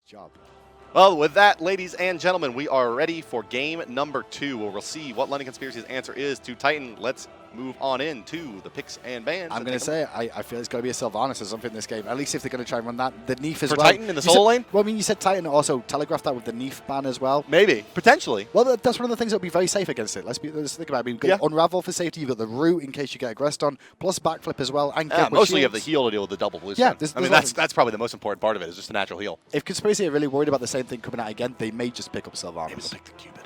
job. Well, with that, ladies and gentlemen, we are ready for game number 2, where we'll see what London Conspiracy's answer is to Titan. Let's move on into the picks and bans. I'm going to say, I feel it's going to be a Sylvanas or something in this game, at least if they're going to try and run that. The Neith as for well. Titan in the solo lane? Well, I mean, you said Titan, also telegraphed that with the Neith ban as well. Maybe, potentially. Well, that's one of the things that would be very safe against it. Let's think about it. I mean, you've got Unravel for safety, you've got the Root in case you get aggressed on, plus backflip as well. And mostly you have the heal to deal with the double blue Yeah, I mean, that's probably the most important part of it, is just a natural heal. If Conspiracy are really worried about the same thing coming out again, they may just pick up Sylvanas. Maybe they'll pick the Cupid.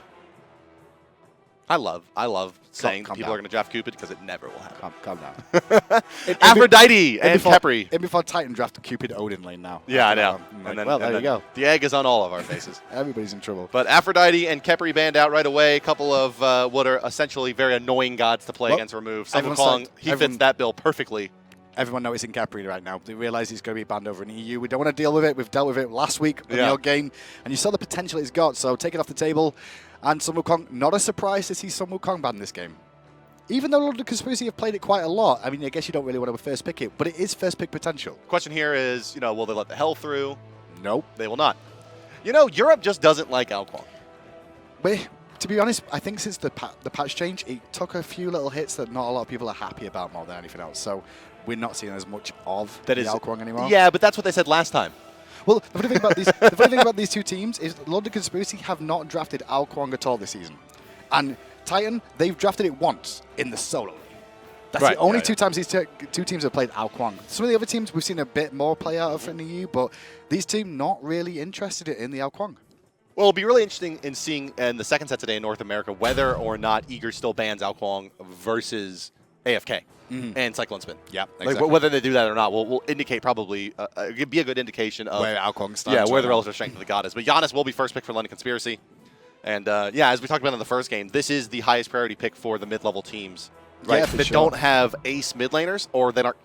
I love saying people are going to draft Cupid because it never will happen. Calm down. Aphrodite and Khepri. It'd be fun Titan draft Cupid Odin lane now. Yeah, I know. Well, there you go. The egg is on all of our faces. Everybody's in trouble. But Aphrodite and Khepri banned out right away. A couple of what are essentially very annoying gods to play against remove. Sun Wukong, he fits that bill perfectly. Everyone noticing Khepri right now. They realize he's going to be banned over in EU. We don't want to deal with it. We've dealt with it last week in your game, and you saw the potential he's got. So take it off the table. And Sun Wukong, not a surprise to see Sun Wukong banned this game. Even though London Conspiracy have played it quite a lot, I mean, I guess you don't really want to first pick it, but it is first pick potential. Question here is, will they let the hell through? Nope. They will not. Europe just doesn't like Ao Kuang. But to be honest, I think since the patch change, it took a few little hits that not a lot of people are happy about more than anything else. So we're not seeing as much of Ao Kuang anymore. Yeah, but that's what they said last time. Well, the funny thing about these two teams is London Conspiracy have not drafted Ao Kuang at all this season. And Titan, they've drafted it once in the solo lane. That's the only two times these two teams have played Ao Kuang. Some of the other teams we've seen a bit more play out of in the EU, but these teams not really interested in the Ao Kuang. Well, it'll be really interesting in seeing in the second set today in North America whether or not Eager still bans Ao Kuang versus AFK and Cyclone Spin. Yeah, exactly. Like, whether they do that or not will indicate probably, it'd be a good indication of where Ao Kuang stands. Yeah, where the relative strength of the god is. But Janus will be first pick for London Conspiracy. And as we talked about in the first game, this is the highest priority pick for the mid-level teams, right? That don't have ace mid laners or that aren't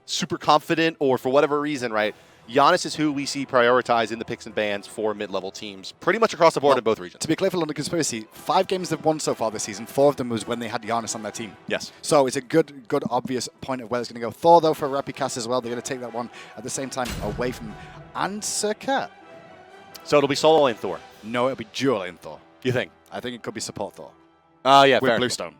super confident or for whatever reason, right? Janus is who we see prioritize in the picks and bans for mid-level teams, pretty much across the board in both regions. To be clear for London Conspiracy, 5 games they've won so far this season. 4 of them was when they had Janus on their team. Yes. So it's a good obvious point of where it's going to go. Thor, though, for Repikas as well. They're going to take that one at the same time away from... And Serqet. So it'll be solo lane Thor? No, it'll be dual lane Thor. You think? I think it could be support Thor. Yeah, with fair. Bluestone.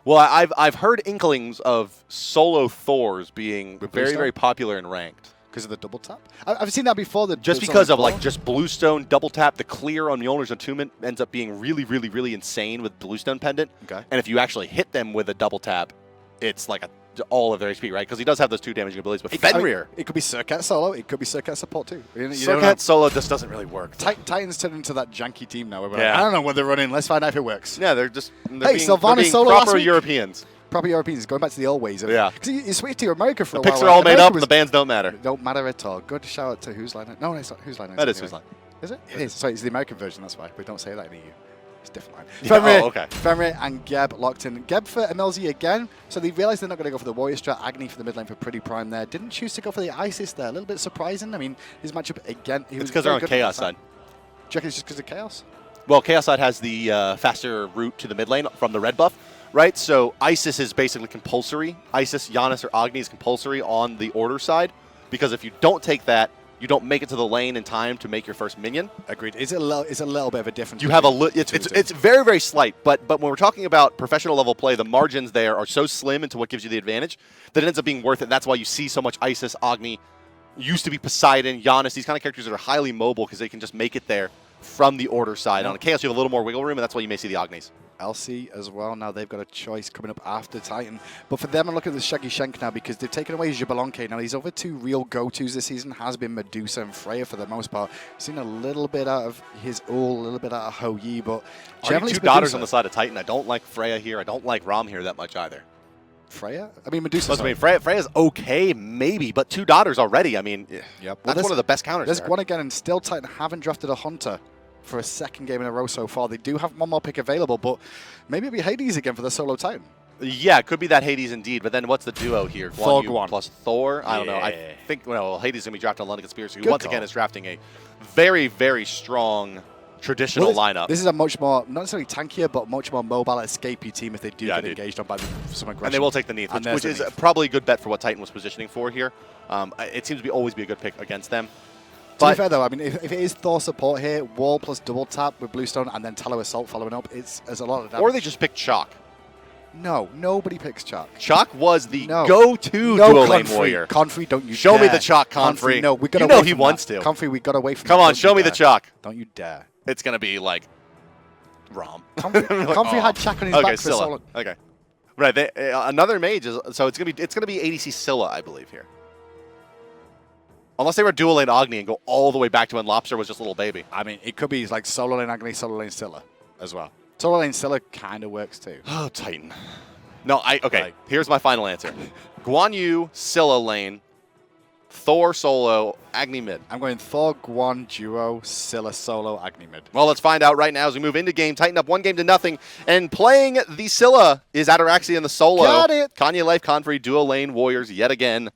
Well, I've heard inklings of solo Thors being very popular in ranked. Because of the double tap? I've seen that before. Just because of just Bluestone, double tap, the clear on Mjolnir's Attunement ends up being really insane with Bluestone Pendant. Okay. And if you actually hit them with a double tap, it's like all of their HP, right? Because he does have those 2 damaging abilities. But Fenrir. It could be Serqet solo. It could be Serqet support too. Serqet solo just doesn't really work. Titans turn into that janky team now. I don't know what they're running. Let's find out if it works. Yeah, they're being Sylvanas solo proper Europeans. Proper Europeans, going back to the old ways. Because you switched to America for a while. The picks are all made up and the bands don't matter. Don't matter at all. Good shout out to Whose Line. No, it's not Whose Line. That is Whose Line. Is it? It is. Sorry, it's the American version, that's why. We don't say that in the EU. It's a different line. Fenrir, okay. Fenrir and Geb locked in. Geb for EmilZy again. So they realized they're not going to go for the Warrior strat. Agni for the mid lane for PrettyPrime there. Didn't choose to go for the Isis there. A little bit surprising. I mean, his matchup again. It's because they're on Chaos side. Do you reckon it's just because of Chaos? Well, Chaos side has the faster route to the mid lane from the red buff, right? So Isis is basically compulsory. Isis, Janus, or Agni is compulsory on the order side, because if you don't take that, you don't make it to the lane in time to make your first minion. Agreed. It's a little bit of a difference. You have it's very very slight, but when we're talking about professional level play, the margins there are so slim into what gives you the advantage that it ends up being worth it. That's why you see so much Isis, Agni, used to be Poseidon, Janus, these kind of characters that are highly mobile because they can just make it there from the order side. On a Chaos, you have a little more wiggle room, and that's why you may see the Agnis. LC as well. Now they've got a choice coming up after Titan. But for them, I'm looking at the ShaggyShank now because they've taken away Xbalanque. Now, his other 2 real go-tos this season has been Medusa and Freya for the most part. Seen a little bit out of his ult, a little bit out of Ho Yi, but generally 2 daughters on the side of Titan. I don't like Freya here. I don't like Ram here that much either. Freya? I mean, Medusa. Freya's okay, maybe, but 2 daughters already. I mean, that's one of the best counters. There's Guan again, and still Titan haven't drafted a Hunter for a second game in a row so far. They do have one more pick available, but maybe it'll be Hades again for the solo Titan. Yeah, it could be that Hades indeed, but then what's the duo here? Guan plus Thor? I don't know. I think, well, Hades is going to be drafted on London Conspiracy, who once again is drafting a very, very strong traditional lineup. This is a much more, not necessarily tankier, but much more mobile, escapey team if they do get engaged on by some aggression. And they will take the Neith, which is probably a good bet for what Titan was positioning for here. It seems to always be a good pick against them. To be fair, though, I mean, if it is Thor support here, wall plus double tap with Bluestone and then Tallow Assault following up, there's a lot of damage. Or they just pick Chalk. No, nobody picks Chalk. Chalk was the go-to dual lane warrior. Confrey, don't you Show dare. me the Chalk, Confrey. No, we got you know he wants to. Confrey, we got away from Come on, show me the Chalk. Don't you dare. It's going to be like Rom. Confrey had Chalk on his back for Scylla. Okay. Right, another mage is so it's gonna be ADC Scylla, I believe here. Unless they were dual lane Agni and go all the way back to when Lobster was just a little baby. I mean, it could be like solo lane Agni, solo lane Scylla as well. Solo lane Scylla kind of works too. Oh, Titan. No, here's my final answer. Guan Yu, Scylla lane, Thor solo, Agni mid. I'm going Thor, Guan, duo, Scylla solo, Agni mid. Well, let's find out right now as we move into game. Titan up 1-0. And playing the Scylla is Ataraxia in the solo. Got it. Kanyelife, Confrey, dual lane warriors yet again.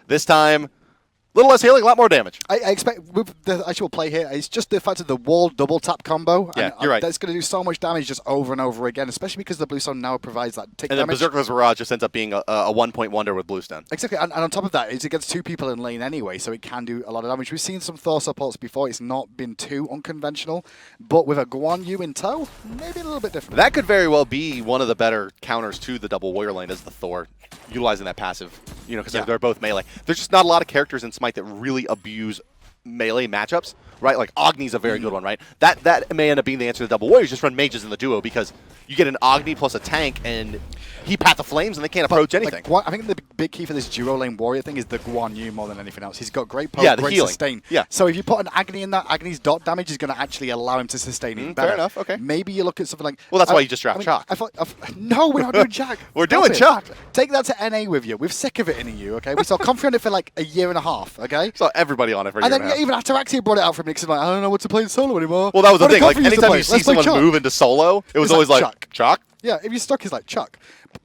This time, a little less healing, a lot more damage. I expect with the actual play here, it's just the fact of the wall double tap combo. Yeah, you're right. That's going to do so much damage just over and over again, especially because the Bluestone now provides that tick damage. And then Berserker's Barrage just ends up being a one-point wonder with Bluestone. Exactly, and on top of that, it's against two people in lane anyway, so it can do a lot of damage. We've seen some Thor supports before. It's not been too unconventional, but with a Guan Yu in tow, maybe a little bit different. That could very well be one of the better counters to the double warrior lane as the Thor, utilizing that passive, because they're both melee. There's just not a lot of characters in Smite that really abuse melee matchups, right? Like Agni's a very good one, right? That may end up being the answer to double warriors. Just run mages in the duo because you get an Agni plus a tank and he Path of Flames and they can't approach anything. Like, I think the big key for this duo lane warrior thing is the Guan Yu more than anything else. He's got great poke, great healing. sustain. Yeah. So if you put an Agni in that, Agni's dot damage is going to actually allow him to sustain it better. Fair enough, okay. Maybe you look at something like... Well, that's why you just draft Chalk. No, we're not doing Chalk. We're doing Chalk. Take that to NA with you. We're sick of it in EU, okay? We saw Confrey on it for like a year and a half, okay? Saw everybody on it for a year and a half. Even Ataraxia brought it out for me because like, I don't know what to play in solo anymore. Well, that was the thing. Like, anytime you see someone move into solo, it was always like, Chalk? Yeah, if you're stuck, it's like Chalk.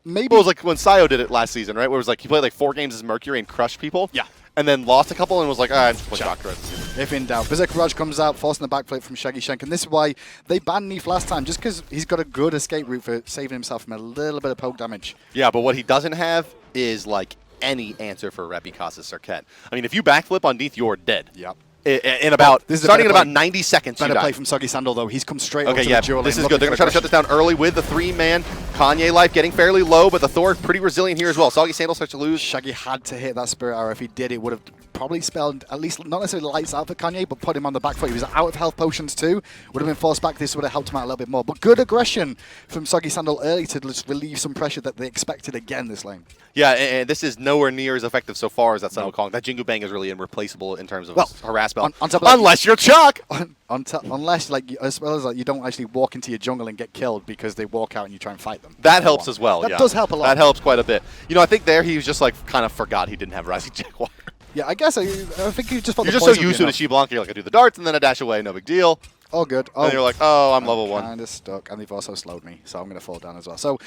Maybe well, it was like when Sayo did it last season, right? Where it was like he played like 4 games as Mercury and crushed people. Yeah. And then lost a couple and was like, I'm just playing Chalk the rest of the season. If in doubt. Berserk Barrage comes out, forcing the backflip from ShaggyShank. And this is why they banned Neith last time, just because he's got a good escape route for saving himself from a little bit of poke damage. Yeah, but what he doesn't have is like any answer for Repikas' Serqet. I mean, if you backflip on Neith, you're dead. Yep. In about starting in about 90 seconds. Better play from SoggySaandal though. He's come straight. Okay, over yeah, to the dual this lane. is good. They're gonna try to shut this down early with the 3-man. Kanyelife getting fairly low, but the Thor pretty resilient here as well. SoggySaandal starts to lose. Shaggy had to hit that Spirit Arrow. If he did, it would have probably spelled at least not necessarily lights out for Kanye, but put him on the back foot. He was out of health potions too. Would have been forced back. This would have helped him out a little bit more. But good aggression from SoggySaandal early to just relieve some pressure that they expected again this lane. Yeah, and this is nowhere near as effective so far as that Sun Wukong. That Jingu Bang is really irreplaceable in terms of harass spell. Unless you're Chalk! Unless, as well as you don't actually walk into your jungle and get killed because they walk out and you try and fight them. That helps as well, That does help a lot. That helps quite a bit. I think there he was just like kind of forgot he didn't have Rising Jaguar. Yeah, I guess I think he just thought you're just so used to the Xi-Blanc, you're like, I do the darts and then I dash away, no big deal. All good. And you're like, oh, I'm level 1. Kind of stuck, and they've also slowed me, so I'm going to fall down as well. So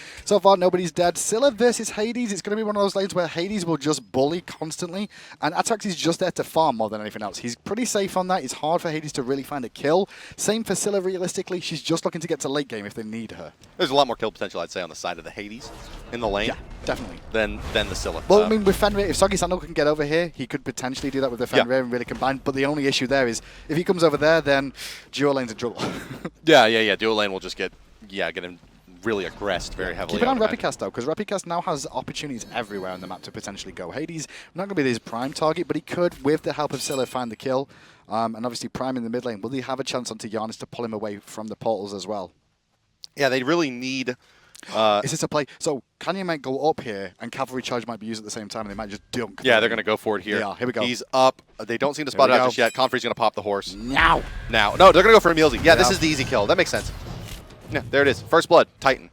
far, nobody's dead. Scylla versus Hades. It's going to be one of those lanes where Hades will just bully constantly, and Ataraxia is just there to farm more than anything else. He's pretty safe on that. It's hard for Hades to really find a kill. Same for Scylla, realistically. She's just looking to get to late game if they need her. There's a lot more kill potential, I'd say, on the side of the Hades in the lane. Yeah, definitely. Than the Scylla. Well, I mean, with Fenrir, if SoggySaandal can get over here, he could potentially do that with the Fenrir and really combine. But the only issue there is, if he comes over there, then dual lane's in trouble. Yeah. Dual lane will just get him really aggressed very heavily. Keep it on Repikas, though, because Repikas now has opportunities everywhere on the map to potentially go. Hades, not going to be his prime target, but he could, with the help of Scylla, find the kill. And obviously, Prime in the mid lane. Will he have a chance onto Janus to pull him away from the portals as well? Yeah, they really need... is this a play? So Kanye might go up here, and Cavalry Charge might be used at the same time, and they might just dunk. Yeah, they're going to go for it here. Yeah, here we go. He's up. They don't seem to spot it out just yet. Confrey's going to pop the horse. Now. No, they're going to go for EmilZy. Yeah, this is the easy kill. That makes sense. Yeah, there it is. First blood, Titan.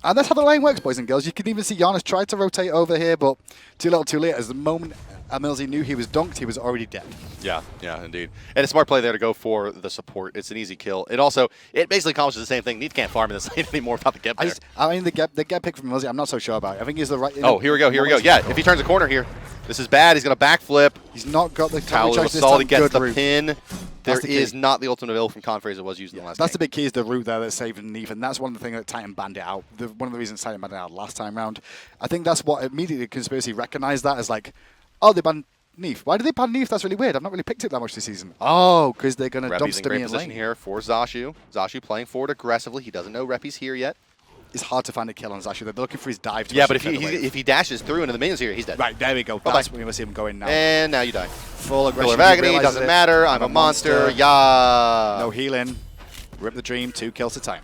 And that's how the lane works, boys and girls. You can even see Janus try to rotate over here, but too little too late. As the moment EmilZy knew he was dunked, he was already dead. Yeah, indeed. And a smart play there to go for the support. It's an easy kill. It basically accomplishes the same thing. Neith can't farm in this lane anymore without the get there. I mean, the get pick from EmilZy, I'm not so sure about it. I think he's the right... Oh, here we go. Yeah, if he turns a corner here, this is bad. He's going to backflip. He's not got the Tower of Assault. He gets the route. pin. There is not the ultimate build from Confrey as it was used in the last game. That's the big key, is the route there that's saving Neith, and that's one of the things that Titan banned it out. One of the reasons Titan banned it out last time round. I think that's what immediately Conspiracy recognized that as like, oh, they banned Neith. Why did they ban Neith? That's really weird. I've not really picked it that much this season. Oh, because they're going to dumpster me in position lane. here for Zashu. Zashu playing forward aggressively. He doesn't know Repi's here yet. It's hard to find a kill on Zashu. They're looking for his dive. Yeah, but if he dashes through into the minions here, he's dead. Right, there we go. That's when we see him going now. And now you die. Full aggression. Pillar of Agni, doesn't matter. I'm a monster. Yeah. No healing. Rip the dream. 2 kills to time.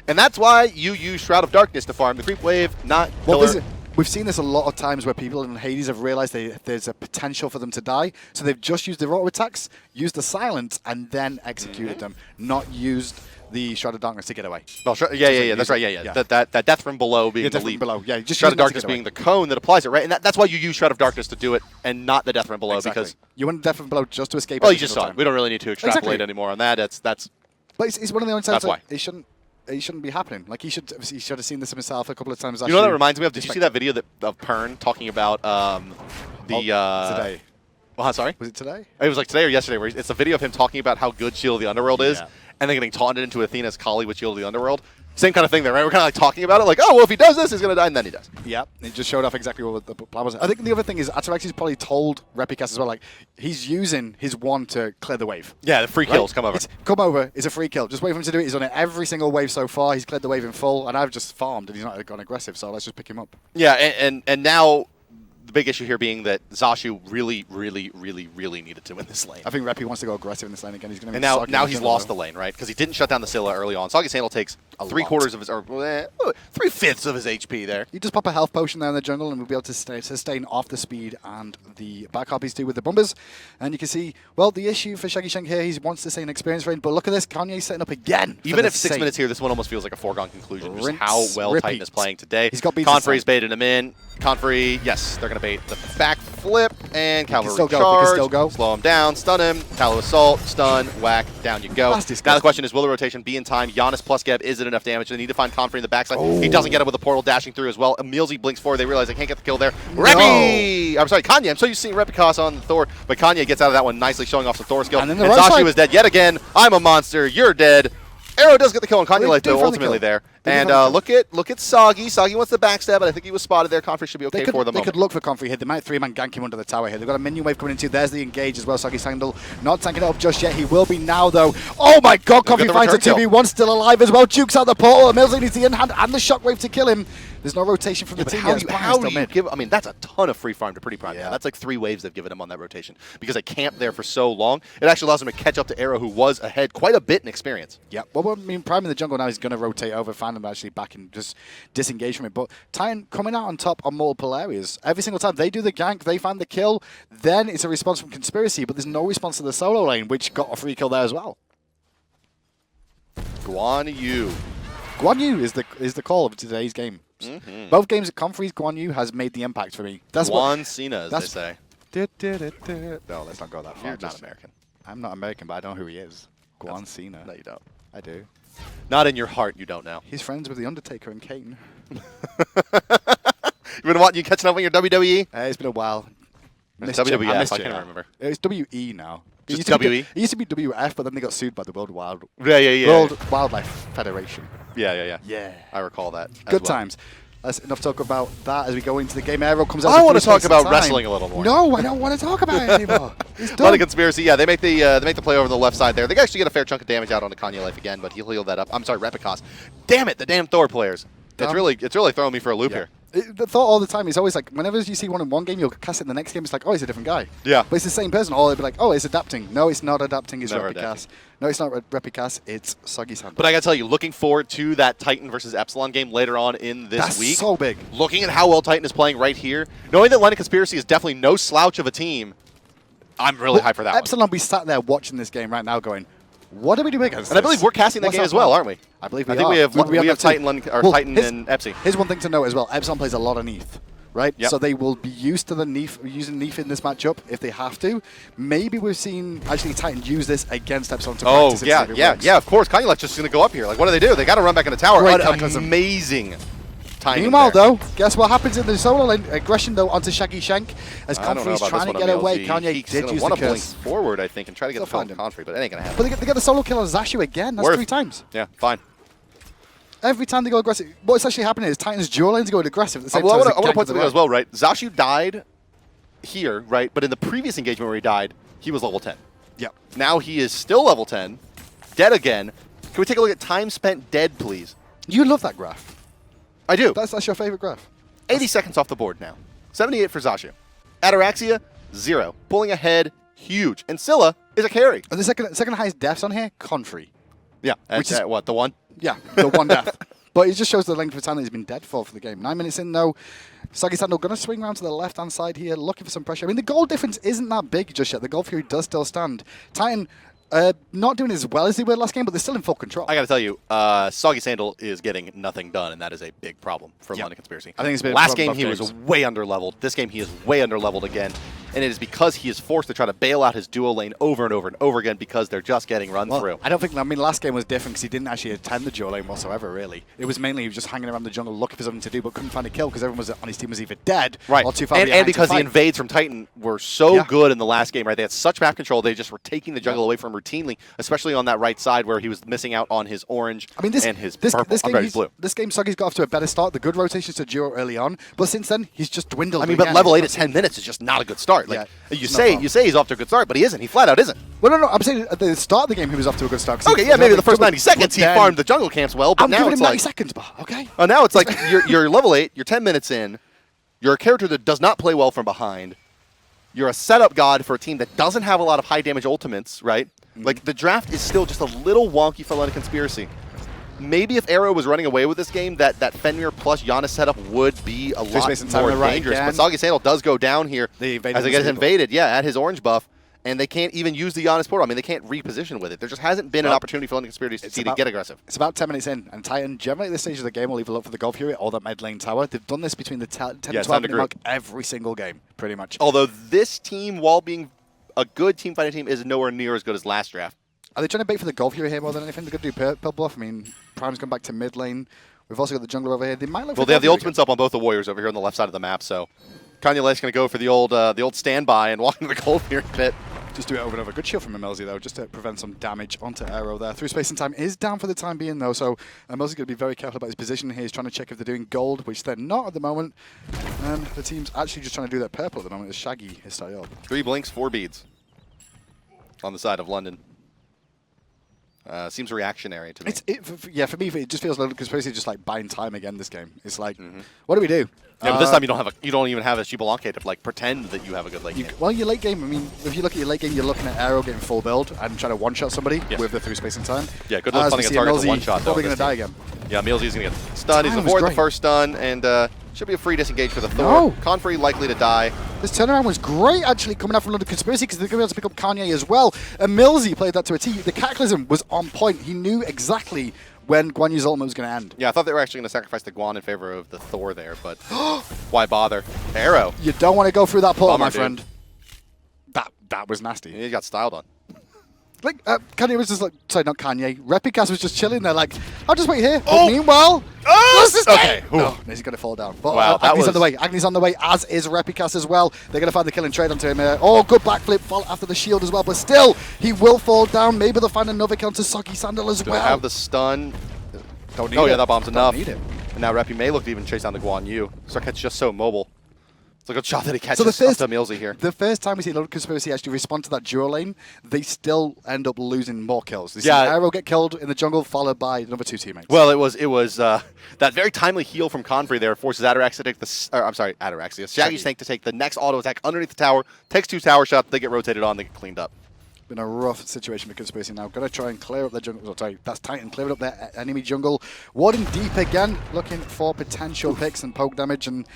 And that's why you use Shroud of Darkness to farm the creep wave, not Pillar. We've seen this a lot of times where people in Hades have realized there's a potential for them to die, so they've just used their auto attacks, used the silence, and then executed them, not used the Shroud of Darkness to get away. Well, yeah, that's right, yeah. That death from below being the leap. Yeah, just Shroud of Darkness being the cone that applies it, right? And that's why you use Shroud of Darkness to do it, and not the death from below, because you want death from below just to escape. Well, you just saw it. We don't really need to extrapolate anymore on that. That's. But it's one of the only times why it shouldn't be happening. Like he should have seen this himself a couple of times. You know what that reminds me of? Did you see that video of Pern talking about today? Well, sorry. Was it today? It was like today or yesterday. Where it's a video of him talking about how good Shield of the Underworld is, and then getting taunted into Athena's Kali with Shield of the Underworld. Same kind of thing there, right? We're kind of like talking about it, like, oh, well, if he does this, he's going to die, and then he does. Yep, it just showed off exactly what the plan was. I think the other thing is Ataraxia's probably told Repikas as well, like, he's using his wand to clear the wave. Yeah, the free kills come over. Come over, it's a free kill. Just wait for him to do it. He's done it every single wave so far. He's cleared the wave in full, and I've just farmed, and he's not gone aggressive, so let's just pick him up. Yeah, and now the big issue here being that Zashu really needed to win this lane. I think Repi wants to go aggressive in this lane again. He's going to. And now he's lost the lane, right? Because he didn't shut down the Scylla early on. SoggySaandal takes 3/4 of his, or 3/5 of his HP there. You just pop a health potion there in the jungle, and we'll be able to sustain off the speed and the back harpies do with the bombers. And you can see, well, the issue for ShaggyShank here, he wants to stay in experience range, but look at this, Kanye's setting up again. Even if 6 minutes here, this one almost feels like a foregone conclusion. Just how well Titan is playing today. He's got beats. Confrey's baited him in. Confrey, yes, they're going to bait the back flip and cavalry charge. He can still go. Slow him down, stun him, Tallow Assault, stun, whack, down you go. Now the question is, will the rotation be in time? Janus plus Geb, is it enough damage? They need to find Confrey in the backside. Oh. He doesn't get it with the portal dashing through as well. EmilZy blinks forward. They realize they can't get the kill there. No. I'm sorry, Kanye. I'm so used to seeing Repikas on the Thor, but Kanye gets out of that one nicely, showing off some Thor skill. And Zashu is dead yet again. I'm a monster. You're dead. Aero does get the kill on Kanyelife though, ultimately there. And look at Soggy. Soggy wants the backstab, but I think he was spotted there. Confrey should be okay for the moment. They could look for Confrey here. They might 3-man gank him under the tower here. They've got a minion wave coming into. There's the engage as well. SoggySaandal not tanking it up just yet. He will be now though. Oh my god, Confrey finds a 2v1 still alive as well. Jukes out the portal. EmilZy needs the in-hand and the shockwave to kill him. There's no rotation from the team. How do you give? I mean, that's a ton of free farm to PrettyPrime. Yeah. That's like 3 waves they've given him on that rotation because they camped there for so long. It actually allows him to catch up to Aero, who was ahead quite a bit in experience. Yeah. Well, I mean, Prime in the jungle now is going to rotate over, find him actually back and just disengage from it. But Titan coming out on top on multiple areas. Every single time they do the gank, they find the kill. Then it's a response from Conspiracy, but there's no response to the solo lane, which got a free kill there as well. Guan Yu. Guan Yu is the call of today's game. Both games at Confrey's Guan Yu has made the impact for me. That's Guan Cena, as they say. No, let's not go that far. You're not American. I'm not American, but I don't know who he is. Guan Cena. No, you don't. I do. Not in your heart, you don't know. He's friends with The Undertaker and Kane. You've been watching, you catching up on your WWE? It's been a while. WWF, I can't remember. It's WE now. Just WE? It used to be WF, but then they got sued by the World Wildlife Federation. Yeah. Yeah. I recall that. Good times. That's enough talk about that as we go into the game. Aero comes out. I want to talk about wrestling a little more. No, I don't want to talk about it anymore. It's done. A lot of Conspiracy. Yeah, they make the play over on the left side there. They actually get a fair chunk of damage out on the Kanyelife again, but he'll heal that up. I'm sorry, Repikas. Damn it, the damn Thor players. It's really throwing me for a loop here. The thought all the time is always like, whenever you see one in one game, you'll cast it in the next game. It's like, oh, it's a different guy. Yeah. But it's the same person. Or they'll be like, oh, it's adapting. No, it's not adapting. It's Repikas. No, it's not Repikas. It's SoggySaandal. But I gotta tell you, looking forward to that Titan versus Epsilon game later on in this week. That's so big. Looking at how well Titan is playing right here, knowing that Line of Conspiracy is definitely no slouch of a team, I'm really hyped for that Epsilon, we sat there watching this game right now going, what do we do against And I believe we're casting that game as well, aren't we? I believe we are. I think we have Titan and Epsi. Here's one thing to note as well. Epsilon plays a lot of Neith, right? Yep. So they will be used to the Neith, using Neith in this matchup if they have to. Maybe we've seen actually Titan use this against Epsilon to practice it. Yeah, of course. Kanyelife just going to go up here. Like, what do? They got to run back in the tower. Amazing timing. Meanwhile, though, guess what happens in the solo lane? Aggression, though, onto ShaggyShank as Confrey's trying to get away. Kanye did use the curse. Blink forward, I think, and try to get the find Confrey, but it ain't going to happen. But they get the solo kill on Zashu again. That's 3 times. Yeah, fine. Every time they go aggressive, what's actually happening is Titan's dual lanes going aggressive at the same time. I want to point something out as well, right? Zashu died here, right? But in the previous engagement where he died, he was level 10. Yep. Now he is still level 10, dead again. Can we take a look at time spent dead, please? You love that graph. I do. That's your favorite graph. 80 seconds off the board now. 78 for Zashu. Ataraxia, 0. Pulling ahead, huge. And Scylla is a carry. And the second highest deaths on here, Confrey. Yeah. Which is what, the one? Yeah, the one death. But it just shows the length of time that he's been dead for the game. 9 minutes in, though. SoggySaandal going to swing around to the left-hand side here, looking for some pressure. I mean, the goal difference isn't that big just yet. The goal fury does still stand. Titan not doing as well as they were last game, but they're still in full control. I got to tell you, SoggySaandal is getting nothing done, and that is a big problem for London Conspiracy. I think it's been last game he was way underleveled. This game he is way underleveled again, and it is because he is forced to try to bail out his duo lane over and over and over again because they're just getting run through. I don't think. I mean, last game was different because he didn't actually attend the duo lane whatsoever. Really, it was mainly he was just hanging around the jungle looking for something to do, but couldn't find a kill because everyone was on his team was either dead or too far behind. And because the invades from Titan were so good in the last game, right? They had such map control. They just were taking the jungle away from him routinely, especially on that right side where he was missing out on his orange and his purple. This game, Soggy's got off to a better start. The good rotations to duo early on, but since then he's just dwindled. I mean, but level 8 at 10 minutes is just not a good start. Like you say he's off to a good start, but he isn't. He flat out isn't. Well, no. I'm saying at the start of the game he was off to a good start. Okay, yeah, maybe the first 90 seconds he farmed the jungle camps well, but now it's 90 seconds, okay. Oh, now it's like you're level 8. You're 10 minutes in. You're a character that does not play well from behind. You're a setup god for a team that doesn't have a lot of high damage ultimates, right? Like, the draft is still just a little wonky for London Conspiracy. Maybe if Aero was running away with this game, that Fenrir plus Janus setup would be a lot more dangerous. But SoggySaandal does go down here as it gets invaded, at his orange buff. And they can't even use the Janus portal. I mean, they can't reposition with it. There just hasn't been an opportunity for London Conspiracy to get aggressive. It's about 10 minutes in, and Titan, generally at this stage of the game, will either look for the Gold Fury or that mid lane tower. They've done this between the 10 and 12 minute mark every single game, pretty much. Although this team, while being a good team fighting team, is nowhere near as good as last draft. Are they trying to bait for the Gold Fury here more than anything? They're going to do purple buff. I mean, Prime's gone back to mid lane. We've also got the jungler over here. They might look for they have the ultimates up on both the warriors over here on the left side of the map, so Kanyelife's going to go for the old standby and walk into the Gold Fury pit. Just do it over and over. Good shield from EmilZy, though, just to prevent some damage onto Aero there. Through space and time is down for the time being, though, so EmilZy's going to be very careful about his position here. He's trying to check if they're doing gold, which they're not at the moment. And the team's actually just trying to do their purple at the moment as Shaggy is started up. 3 blinks, 4 beads on the side of London. Seems reactionary to me. For me, it just feels like Conspiracy just like buying time again this game. It's like, what do we do? Yeah, but this time you don't even have a Shibalanke to like pretend that you have a good late game. Well, your late game, I mean, if you look at your late game, you're looking at Aero getting full build and trying to one-shot somebody with the through space and time. Yeah, good luck finding a target to one-shot, though. Probably going to die again. Yeah, EmilZy's going to get stunned. He's avoided the first stun, and should be a free disengage for the Thor. Confrey likely to die. This turnaround was great, actually, coming out from London Conspiracy, because they're going to be able to pick up Kanye as well. EmilZy played that to a T. The Cataclysm was on point. He knew exactly when Guan Yu's ultimate was going to end. Yeah, I thought they were actually going to sacrifice the Guan in favor of the Thor there, but why bother? Aero. You don't want to go through that portal, my friend. That was nasty. He got styled on. Like, Kanye was just like, sorry, not Kanye. Repikas was just chilling there, like, I'll just wait here. But meanwhile, okay. No, he's going to fall down. But wow, Agni's on the way. Agni's on the way, as is Repikas as well. They're going to find the kill and trade onto him. Good backflip, fall after the shield as well. But still, he will fall down. Maybe they'll find another kill to SoggySaandal as well. Have the stun. Don't need it. That bomb's enough. Don't need it. And now Repi may look to even chase down the Guan Yu. Serqet's just so mobile. It's like a shot that he catches up to EmilZy here. The first time we see London Conspiracy actually respond to that duo lane, they still end up losing more kills. They see Aero get killed in the jungle, followed by another 2 teammates. Well, it was that very timely heal from Confrey there forces Ataraxia to take the ShaggyShank to take the next auto attack underneath the tower. Takes 2 tower shots. They get rotated on. They get cleaned up. Been a rough situation for Conspiracy now. Got to try and clear up their jungle. Sorry, that's Titan clearing up their enemy jungle. Warding deep again, looking for potential picks and poke damage. And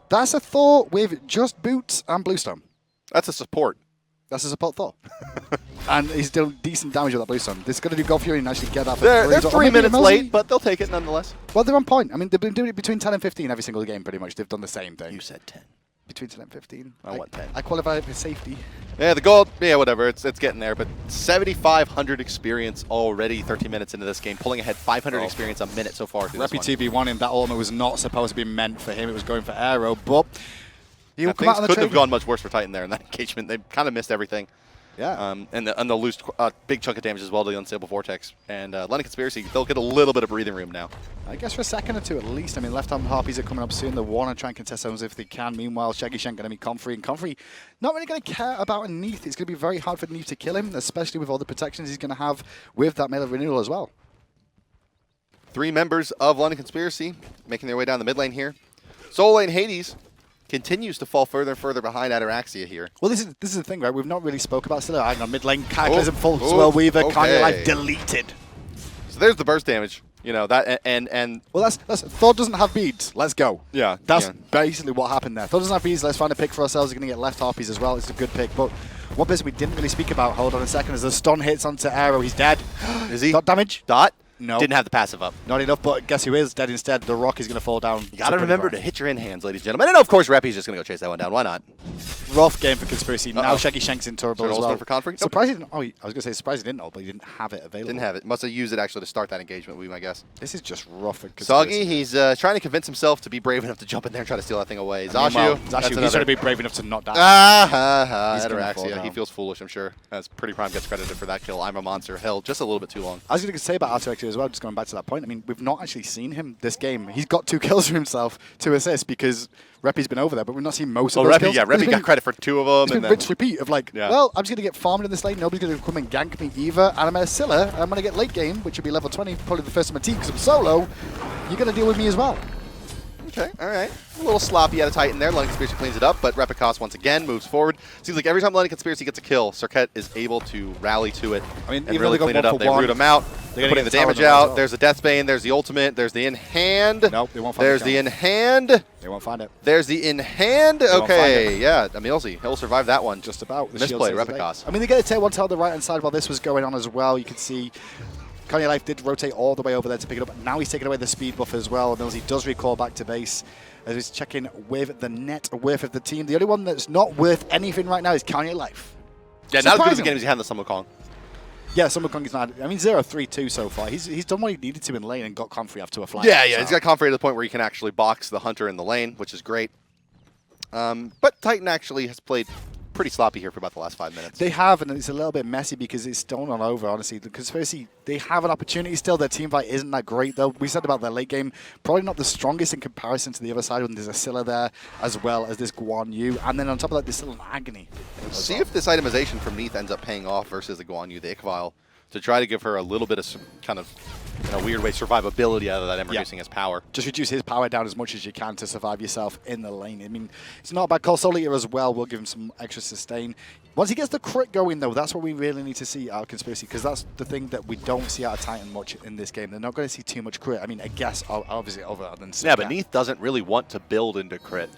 that's a Thor with just boots and bluestone. That's a support. That's a support Thor. And he's doing decent damage with that bluestone. This is going to do Gold Fury and actually get that. They're 3 minutes late, but they'll take it nonetheless. Well, they're on point. I mean, they've been doing it between 10 and 15 every single game, pretty much. They've done the same thing. You said 10. Between 10 and 15. I want 10. I qualify it for safety. Yeah, the gold, whatever. It's getting there. But 7,500 experience already 13 minutes into this game. Pulling ahead 500 experience a minute so far. Repi TB wanting that ultimate was not supposed to be meant for him. It was going for Aero, but things couldn't have gone much worse for Titan there in that engagement. They kind of missed everything. Yeah. And they'll lose a big chunk of damage as well to the Unstable Vortex. And London Conspiracy, they'll get a little bit of breathing room now. I guess for a second or two at least. I mean, left-arm Harpies are coming up soon. They want to try and contest zones if they can. Meanwhile, ShaggyShank going to meet Confrey. And Confrey not really going to care about a Neith. It's going to be very hard for Neith to kill him, especially with all the protections he's going to have with that Melee Renewal as well. 3 members of London Conspiracy making their way down the mid lane here. Solo lane Hades continues to fall further and further behind Ataraxia here. Well, this is the thing, right? We've not really spoke about Scylla. I know mid lane, Cataclysm, full Swirl Weaver, Kanyelife deleted. So there's the burst damage. You know that, and well, that's Thor doesn't have beads. Let's go. Yeah, that's basically what happened there. Thor doesn't have beads. Let's find a pick for ourselves. We're going to get left Harpies as well. It's a good pick, but one person we didn't really speak about. Hold on a second. As the stun hits onto Aero, he's dead. Is he? Dot damage? Dot. No. Didn't have the passive up. Not enough, but guess who is dead instead? The Rock is going to fall down. You got to remember to hit your in hands, ladies and gentlemen. And of course, Reppy's just going to go chase that one down. Why not? Rough game for Conspiracy. Now ShaggyShank's in turbo as well. For Confrey? Surprised he didn't. Oh, I was going to say surprised he didn't know, but he didn't have it available. Didn't have it. Must have used it actually to start that engagement, would be my guess. This is just rough for Conspiracy. Soggy, he's trying to convince himself to be brave enough to jump in there and try to steal that thing away. Zashu, he's trying to be brave enough to not die. Ataraxia. He feels foolish, I'm sure. As PrettyPrime gets credited for that kill. I'm a monster. Held just a little bit too long. I was going to say about Ataraxia as well, just going back to that point. I mean, we've not actually seen him this game. He's got 2 kills for himself, 2 assists, because Reppy's been over there, but we've not seen most of those kills. Yeah, Reppy got credit for 2 of them. It's been rinse repeat of like, well, I'm just going to get farmed in this lane, nobody's going to come and gank me either, and I'm at Scylla, and I'm going to get late game, which will be level 20, probably the first of my team, because I'm solo. You're going to deal with me as well. Okay, all right. A little sloppy out of Titan there. London Conspiracy cleans it up, but Repikas once again moves forward. Seems like every time London Conspiracy gets a kill, Serqet is able to rally to it and really clean it up. They root him out. They're putting the damage out. Well. There's the Deathbane. There's the ultimate. There's the in-hand. Nope, they won't find it. There's the in-hand. They won't find it. There's the in-hand. Okay, yeah. EmilZy, he'll survive that one. Just about. Misplay, Repikas. I mean, they get a tier 1 tail on the right-hand side while this was going on as well. You can see Kanyelife did rotate all the way over there to pick it up. Now he's taking away the speed buff as well. EmilZy does recall back to base as he's checking with the net worth of the team. The only one that's not worth anything right now is Kanyelife. Yeah, not as good as the game as he had in the Summer Kong. Yeah, Summer Kong is not. I mean, 0-3-2 so far. He's done what he needed to in lane and got Confrey after a fly. Yeah, he's got Confrey to the point where he can actually box the Hunter in the lane, which is great. But Titan actually has played pretty sloppy here for about the last 5 minutes. They have, and it's a little bit messy because it's still not over, honestly. The Conspiracy, they have an opportunity still. Their team fight isn't that great, though. We said about their late game, probably not the strongest in comparison to the other side when there's a Scylla there, as well as this Guan Yu. And then on top of that, there's still an Agni. See if this itemization from Neith ends up paying off versus the Guan Yu, the Ichvile, to try to give her a little bit of kind of, in a weird way, survivability out of that and reducing his power. Just reduce his power down as much as you can to survive yourself in the lane. I mean, it's not a bad call. Soul Eater as well will give him some extra sustain. Once he gets the crit going, though, that's what we really need to see out of Conspiracy, because that's the thing that we don't see out of Titan much in this game. They're not going to see too much crit. I mean, I guess, obviously, other than Serqet. Yeah, but Neith doesn't really want to build into crit.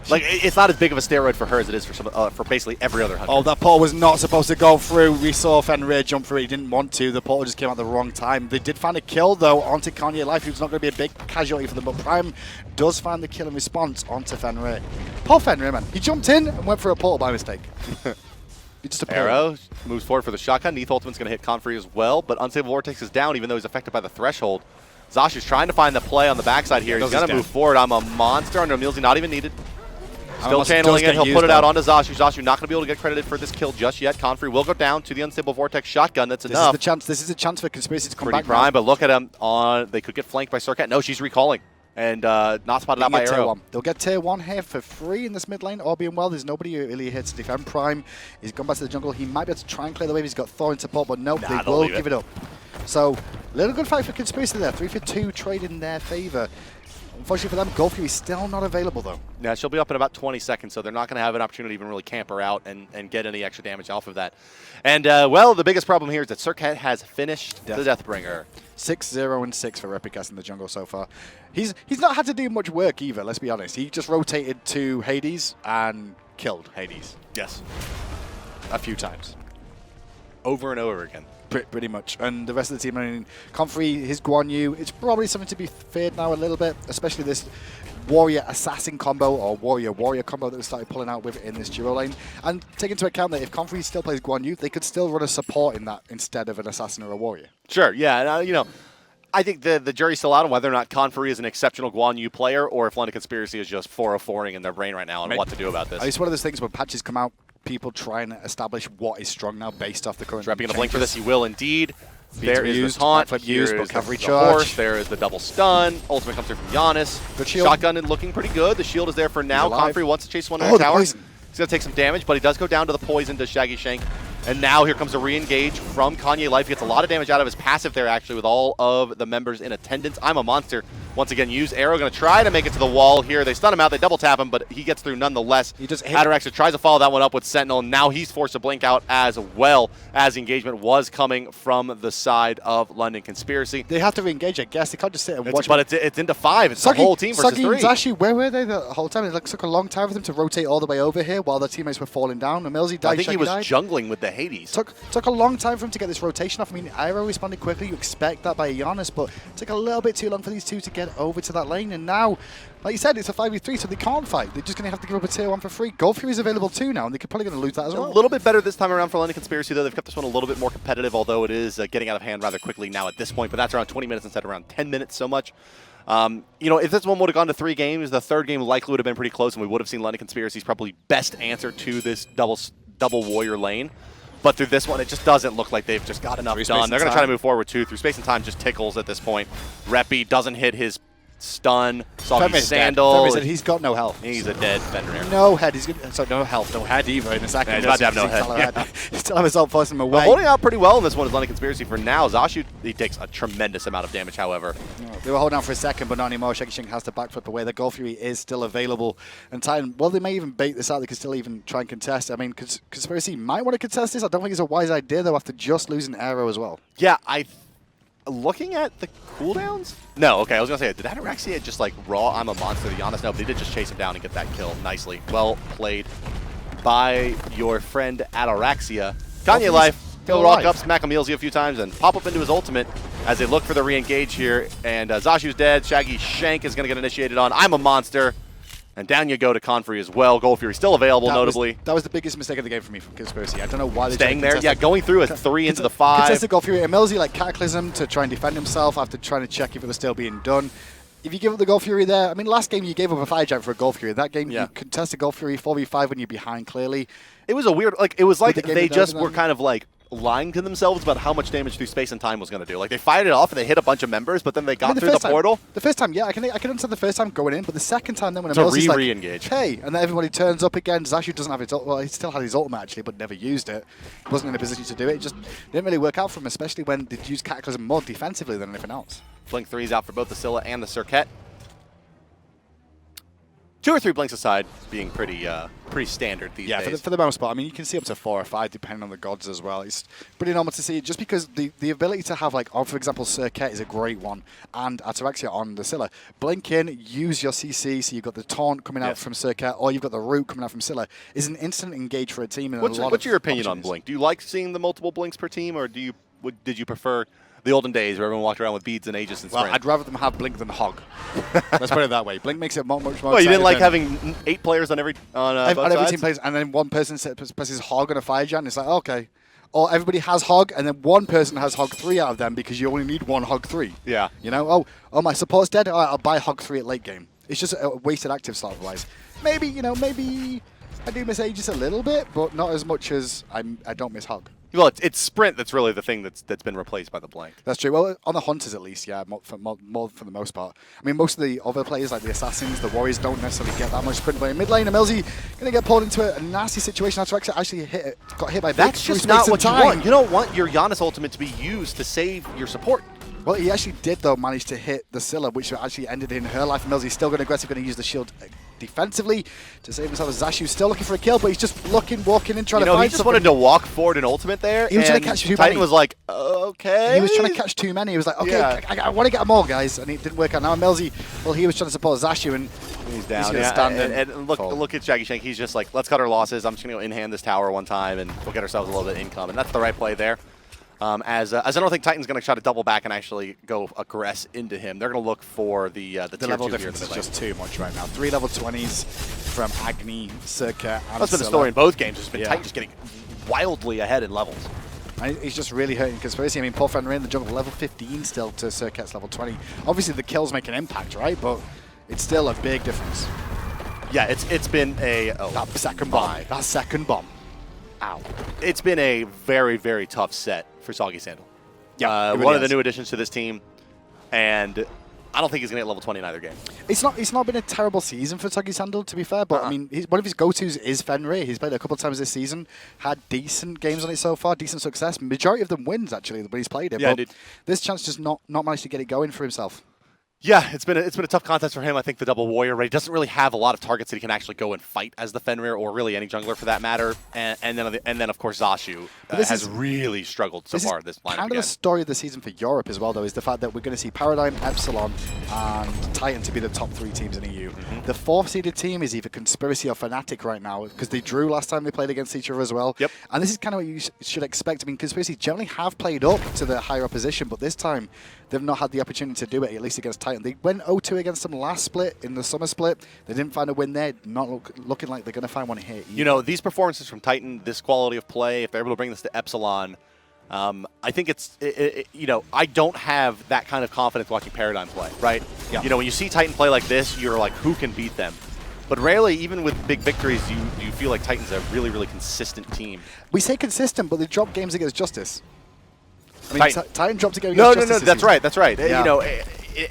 Like, it's not as big of a steroid for her as it is for basically every other hunter. Oh, that portal was not supposed to go through. We saw Fenrir jump through. He didn't want to. The portal just came at the wrong time. They did find a kill, though, onto Kanyelife, who's not going to be a big casualty for them. But Prime does find the kill in response onto Fenrir. Poor Fenrir, man. He jumped in and went for a portal by mistake. Just a Aero moves forward for the shotgun. Neith ultimate's going to hit Confrey as well, but Unstable Vortex is down, even though he's affected by the threshold. Zashu's trying to find the play on the backside here. He's going to move forward. I'm a monster under EmilZy, not even needed. Still channeling it. He'll put it out onto Zashu. Zashu not going to be able to get credited for this kill just yet. Confrey will go down to the Unstable Vortex shotgun. That's enough. This is a chance for Conspiracy to come back. PrettyPrime, but look at him. They could get flanked by Serqet. No, she's recalling. And not spotted out by Aero. They'll get tier 1 here for free in this mid lane. All being well, there's nobody who really hits to defend. Prime, he's gone back to the jungle. He might be able to try and clear the wave. He's got Thor in support, but nope, they will give it up. So, little good fight for Conspiracy there. 3 for 2 trade in their favor. Unfortunately for them, Golfy is still not available, though. Yeah, she'll be up in about 20 seconds, so they're not going to have an opportunity to even really camp her out and get any extra damage off of that. And, well, the biggest problem here is that Serqet has finished the Deathbringer. 6-0-6 for Repikas in the jungle so far. He's not had to do much work either, let's be honest. He just rotated to Hades and killed Hades. Yes. A few times. Over and over again. Pretty much. And the rest of the team, I mean, Confrey, his Guan Yu, it's probably something to be feared now a little bit, especially this warrior-assassin combo or warrior-warrior combo that we started pulling out with in this duo lane. And take into account that if Confrey still plays Guan Yu, they could still run a support in that instead of an assassin or a warrior. Sure, yeah. And, you know, I think the jury's still out on whether or not Confrey is an exceptional Guan Yu player or if London Conspiracy is just 404ing in their brain right now on what to do about this. It's one of those things when patches come out, people trying to establish what is strong now based off the current. Reppy gonna blink for this. He will indeed. There is used, the taunt. Here is the recharge. horse. There is the double stun. Ultimate comes through from Janus. Good shield. Shotgun is looking pretty good. The shield is there for now. Confrey wants to chase one in the the tower. poison. He's going to take some damage, but he does go down to the poison to ShaggyShank. And now here comes a re-engage from Kanyelife. He gets a lot of damage out of his passive there, actually, with all of the members in attendance. I'm a monster. Once again, use aero. Going to try to make it to the wall here. They stun him out. They double tap him, but he gets through nonetheless. He just Ataraxia tries to follow that one up with Sentinel. Now he's forced to blink out as well, as the engagement was coming from the side of London Conspiracy. They have to re-engage, I guess. They can't just sit and watch. But it's into 5. It's the whole team versus 3. Zashu, where were they the whole time? It took a long time for them to rotate all the way over here while their teammates were falling down. EmilZy died. I think he was jungling with the Hades. Took a long time for him to get this rotation off. I mean, aero responded quickly. You expect that by Janus, but it took a little bit too long for these two to get over to that lane. And now, like you said, it's a 5v3, so they can't fight. They're just going to have to give up a tier 1 for free. Fury is available too now, and they're probably going to lose that as well. A little bit better this time around for London Conspiracy, though. They've kept this one a little bit more competitive, although it is getting out of hand rather quickly now at this point. But that's around 20 minutes instead of around 10 minutes so much. You know, if this one would have gone to 3 games, the third game likely would have been pretty close, and we would have seen London Conspiracy's probably best answer to this double warrior lane. But through this one, it just doesn't look like they've just got enough done. They're going to try to move forward, too. Through space and time, just tickles at this point. Reppy doesn't hit his stun. SoggySaandal. Said he's got no health. He's a dead Fenrir. No head. He's good. So no health, no head either in a second. Yeah, he's about to have no head. Yeah. Still have his ult forcing him away. But holding out pretty well in this one is London Conspiracy for now. Zashu, he takes a tremendous amount of damage, however. They were holding out for a second, but not anymore. ShaggyShank has to backflip away. The Fury is still available. And Titan, well, they may even bait this out. They could still even try and contest. I mean, Conspiracy might want to contest this. I don't think it's a wise idea, though, after just losing aero as well. Yeah, looking at the cooldowns? No, okay, I was going to say, did Ataraxia just like raw, I'm a monster to be honest? No, but they did just chase him down and get that kill nicely. Well played by your friend Ataraxia. Kanyelife, he'll rock up, smack EmilZy a few times, and pop up into his ultimate as they look for the re-engage here. And Zashu's dead. ShaggyShank is going to get initiated on. I'm a monster. And down you go to Confrey as well. Fury still available, notably. That was the biggest mistake of the game for me from Conspiracy. I don't know why they're staying there. Yeah, going through a 3 into the 5. Contested Fury. EmilZy like Cataclysm to try and defend himself after trying to check if it was still being done. If you give up the Fury there, I mean, last game you gave up a 5-jump for a Fury. That game you contested Fury 4v5 when you're behind clearly. It was a weird, like, it was like they just were kind of like lying to themselves about how much damage through space and time was going to do. Like, they fired it off and they hit a bunch of members, but then they got through the portal. The first time, yeah, I can understand the first time going in, but the second time then when EmilZy's like, re-engage. Hey, and then everybody turns up again. Zashu doesn't have his ult. Well, he still had his ultimate actually, but never used it. He wasn't in a position to do it. It just didn't really work out for him, especially when they used Cataclysm more defensively than anything else. Blink 3's out for both the Scylla and the Serqet. 2 or 3 blinks aside being pretty standard these days. Yeah, for the most part. I mean, you can see up to 4 or 5 depending on the gods as well. It's pretty normal to see just because the ability to have, like, for example, Serqet is a great one, and Ataraxia on the Scylla. Blink in, use your CC, so you've got the taunt coming out from Serqet, or you've got the root coming out from Scylla, is an instant engage for a team. What's your opinion on Blink? Do you like seeing the multiple blinks per team, or did you prefer the olden days where everyone walked around with beads and Aegis and Sprint? Well, I'd rather them have Blink than Hog. Let's put it that way. Blink makes it much more Well, you didn't like having 8 players on every team plays, and then one person presses Hog on a 5-jan, it's like, okay. Or everybody has Hog, and then one person has Hog 3 out of them because you only need one Hog 3. Yeah. You know, oh, my support's dead, all right, I'll buy Hog 3 at late game. It's just a wasted active slot otherwise. Maybe I do miss Aegis a little bit, but not as much as I don't miss Hog. Well, it's Sprint that's really the thing that's been replaced by the Blink. That's true. Well, on the Hunters at least, yeah, more for the most part. I mean, most of the other players, like the Assassins, the Warriors, don't necessarily get that much Sprint. But in mid lane, EmilZy going to get pulled into a nasty situation. Ataraxia actually got hit by That's just not what you want. You don't want your Janus ultimate to be used to save your support. Well, he actually did, though, manage to hit the Scylla, which actually ended in her life. EmilZy's still going to aggressive, going to use the shield defensively to save himself. Zashu still looking for a kill, but he's just walking in, trying to find he just wanted to walk forward an ultimate there. He was trying to catch too many. Titan was like, okay. He was trying to catch too many. He was like, okay, I want to get them all, guys. And it didn't work out. Now EmilZy, well, he was trying to support Zashu, and he's down. And look at ShaggyShank. He's just like, let's cut our losses. I'm just going to go in-hand this tower one time, and we'll get ourselves a little bit of income. And that's the right play there. As I don't think Titan's going to try to double back and actually go aggress into him. They're going to look for the level difference is just too much right now. 3 level 20s from Agni, Serqet, and That's been the story in both games. It's been Titan just getting wildly ahead in levels. He's just really hurting Conspiracy. I mean, poor Fenrir in the jungle, level 15 still to Serqet's level 20. Obviously, the kills make an impact, right? But it's still a big difference. Yeah, it's been a... that second bomb. That second bomb. Ow. It's been a very, very tough set for SoggySaandal. Yeah, one of the new additions to this team, and I don't think he's going to get level 20 in either game. It's not been a terrible season for SoggySaandal, to be fair, but I mean, one of his go-tos is Fenrir. He's played it a couple of times this season, had decent games on it so far, decent success. Majority of them wins, actually, when he's played it. Yeah, but this chance just not managed to get it going for himself. Yeah, it's been a tough contest for him. I think the double warrior, right? He doesn't really have a lot of targets that he can actually go and fight as the Fenrir, or really any jungler for that matter. And then of course Zashu has really struggled so far this lineup. Kind of the story of the season for Europe as well, though, is the fact that we're going to see Paradigm, Epsilon, and Titan to be the top 3 teams in EU. The 4th-seeded team is either Conspiracy or Fnatic right now, because they drew last time they played against each other as well. Yep. And this is kind of what you should expect. I mean, Conspiracy generally have played up to the higher opposition, but this time they've not had the opportunity to do it, at least against Titan. They went 0-2 against them last split, in the summer split. They didn't find a win there. Not looking like they're going to find one here either. You know, these performances from Titan, this quality of play, if they're able to bring this to Epsilon, I think you know, I don't have that kind of confidence watching Paradigm play, right? Yeah. You know, when you see Titan play like this, you're like, who can beat them? But rarely, even with big victories, you feel like Titan's a really, really consistent team. We say consistent, but they dropped games against Justice. I mean, Titan dropped a game against Justice. No, that's right, that's right. Yeah. You know,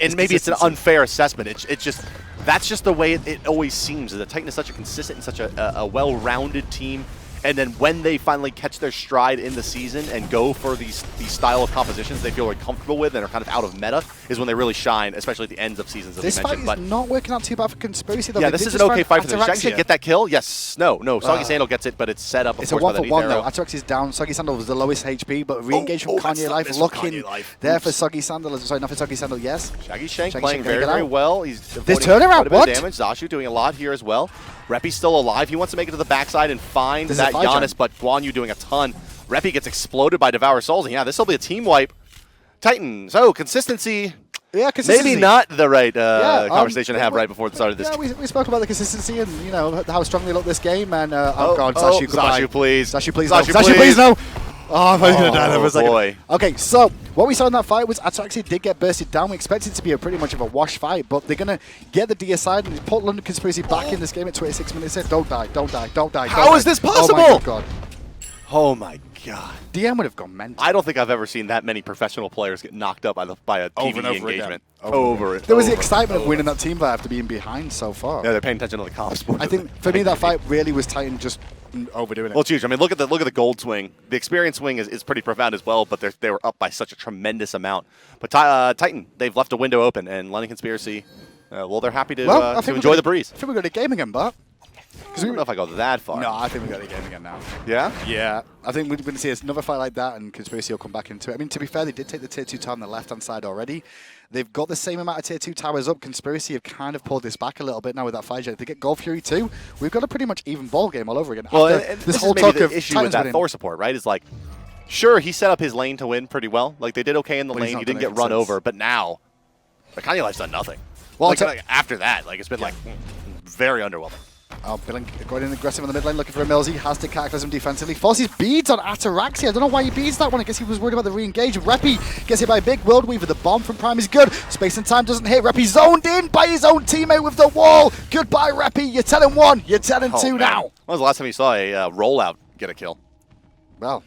and maybe it's an unfair assessment. It's just, that's just the way it always seems. That Titan is such a consistent and such a well-rounded team. And then when they finally catch their stride in the season and go for these style of compositions they feel like comfortable with and are kind of out of meta is when they really shine, especially at the ends of seasons, as this you mentioned. This fight is not working out too bad for Conspiracy, though. Yeah, this is an okay fight for them. ShaggyShank get that kill? Yes. No. SoggySaandal gets it, but it's set up, of course, by the Neith It's a 1-for-1, arrow. though. Ataraxia down. SoggySaandal was the lowest HP, but re-engage from Kanyelife looking there for SoggySaandal. Sorry, not for SoggySaandal, yes. ShaggyShank playing very, very well. He's this turnaround, what? Damage. Zashu doing a lot here as well. Repi's still alive. He wants to make it to the backside and find that Janus, but Guan Yu doing a ton. Repi gets exploded by Devour Souls, and yeah, this will be a team wipe. Titan, so consistency. Yeah, consistency. Maybe not the right conversation to have right before the start of this. Yeah, we spoke about the consistency and, you know, how strong they look this game. And, oh God, Zashu, goodbye. Zashu, please. Zashu, please, no. Zashu, please, no. Oh, I was going to die there for a second. Boy. Okay, so what we saw in that fight was Ataraxia did get bursted down. We expected it to be a pretty much of a wash fight, but they're going to get the D aside and put London Conspiracy back in this game at 26 minutes. Don't die, don't die, don't die. How is this possible? Oh my God. Oh my God. DM would have gone mental. I don't think I've ever seen that many professional players get knocked up by a PvE engagement. There was the excitement of winning that team fight after being behind so far. Yeah, they're paying attention to the comps. I think for me that fight really was Titan just overdoing it. Well, it's huge. I mean, look at the gold swing. The experience swing is pretty profound as well, but they were up by such a tremendous amount. But Titan, they've left a window open, and London Conspiracy, well, they're happy to enjoy the breeze. I think we've got a game again, but. I don't know if I go that far. No, I think we've got a game again now. Yeah? Yeah. I think we're going to see another fight like that, and Conspiracy will come back into it. I mean, to be fair, they did take the Tier 2 tower on the left-hand side already. They've got the same amount of Tier 2 towers up. Conspiracy have kind of pulled this back a little bit now with that 5G. If they get Gold Fury too, we've got a pretty much even ball game all over again. Well, and this whole talk of issue with that Thor support, right, is like, sure, he set up his lane to win pretty well. Like, they did okay in the lane. He didn't get run over. But now, the Kanyelife's done nothing. Well, like, after that, like, it's been, like, very underwhelming. Oh, Billing going in aggressive on the mid lane, looking for EmilZy. Has to characterize him defensively. Forces beads on Ataraxia. I don't know why he beads that one. I guess he was worried about the re-engage. Repi gets hit by a big World Weaver. The bomb from Prime is good. Space and time doesn't hit. Repi zoned in by his own teammate with the wall. Goodbye, Repi. You're 10-1. You're 10-2 now. When was the last time you saw a rollout get a kill? Well.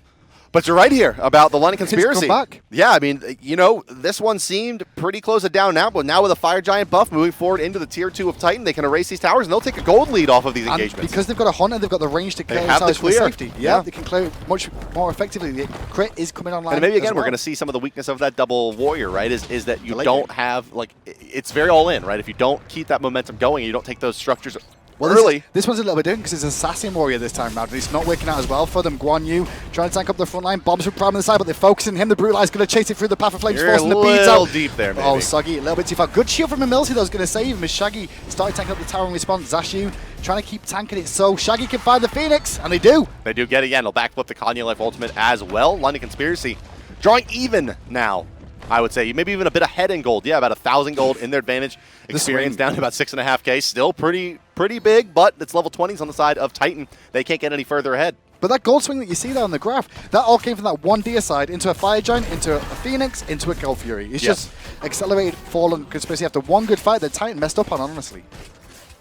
But you're right here about the London Conspiracy. Come back. Yeah, I mean, you know, this one seemed pretty close to down now, but now with a Fire Giant buff moving forward into the Tier 2 of Titan, they can erase these towers, and they'll take a gold lead off of these engagements. Because they've got a Hunter, they've got the range to clear themselves for safety. Yeah, they can clear much more effectively. The crit is coming online. And maybe, again, we're going to see some of the weakness of that double warrior, right, is that you don't have, like, it's very all in, right? If you don't keep that momentum going, you don't take those structures early. This one's a little bit different because it's Assassin Warrior this time round, and it's not working out as well for them. Guan Yu trying to tank up the front line, bombs from Prime on the side, but they're focusing him. The Brutalize going to chase it through the Path of Flames, forcing the beads out. Deep there, maybe. Oh, Soggy, a little bit too far. Good shield from EmilZy, though, is going to save him as Shaggy started tanking up the tower in response. Zashu trying to keep tanking it so Shaggy can find the Phoenix, and they do. They do get it, yeah, and they'll backflip the Kanyelife ultimate as well. London Conspiracy drawing even now, I would say. Maybe even a bit ahead in gold. Yeah, about 1,000 gold in their advantage. Experience down to about 6.5K. Still pretty big, but it's level 20s on the side of Titan. They can't get any further ahead. But that gold swing that you see there on the graph, that all came from that one deicide into a Fire Giant, into a Phoenix, into a Gold Fury. It's just accelerated Fallen Conspiracy after one good fight that Titan messed up on, honestly.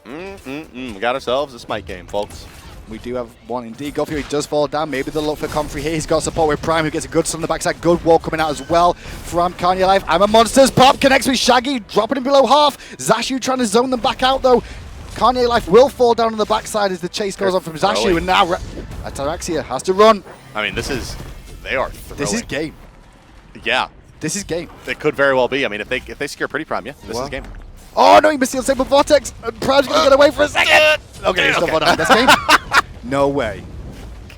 We got ourselves a smite game, folks. We do have one indeed. Golf Fury does fall down. Maybe they'll look for Confrey here. He's got support with Prime, who gets a good stun on the backside. Good wall coming out as well from Kanyelife. I'm a Monsters. Pop connects with Shaggy, dropping him below half. Zashu trying to zone them back out, though. Kanyelife will fall down on the backside as the chase goes on from Zashu. And now Ataraxia has to run. I mean, this is... They are throwing. This is game. Yeah. This is game. It could very well be. I mean, if they secure PrettyPrime, yeah, this is game. Oh, no, he missed the unstable vortex. Prime's going to get away for a second. Okay, he's still falling down. That's game. No way.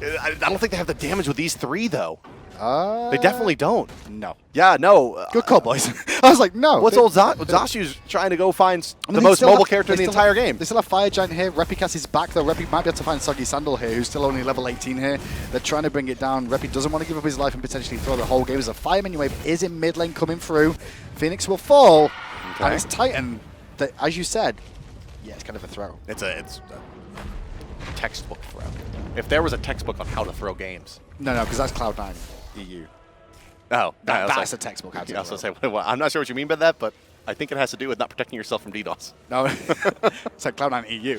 I don't think they have the damage with these three, though. They definitely don't. No. Yeah, no. Good call, boys. I was like, no. What's old Zashu's trying to go find the most mobile character in the entire game? They still have Fire Giant here. Repikas is back, though. Repi might be able to find SoggySaandal here, who's still only level 18 here. They're trying to bring it down. Repi doesn't want to give up his life and potentially throw the whole game. As a Fire Minion Wave is in mid lane coming through. Phoenix will fall. Okay. And it's Titan that, as you said, yeah, it's kind of a throw. It's a textbook throw. If there was a textbook on how to throw games. No, because that's Cloud9 EU. Oh, that's a textbook. I was say, well, I'm not sure what you mean by that, but I think it has to do with not protecting yourself from DDoS. No, it's like Cloud9 EU.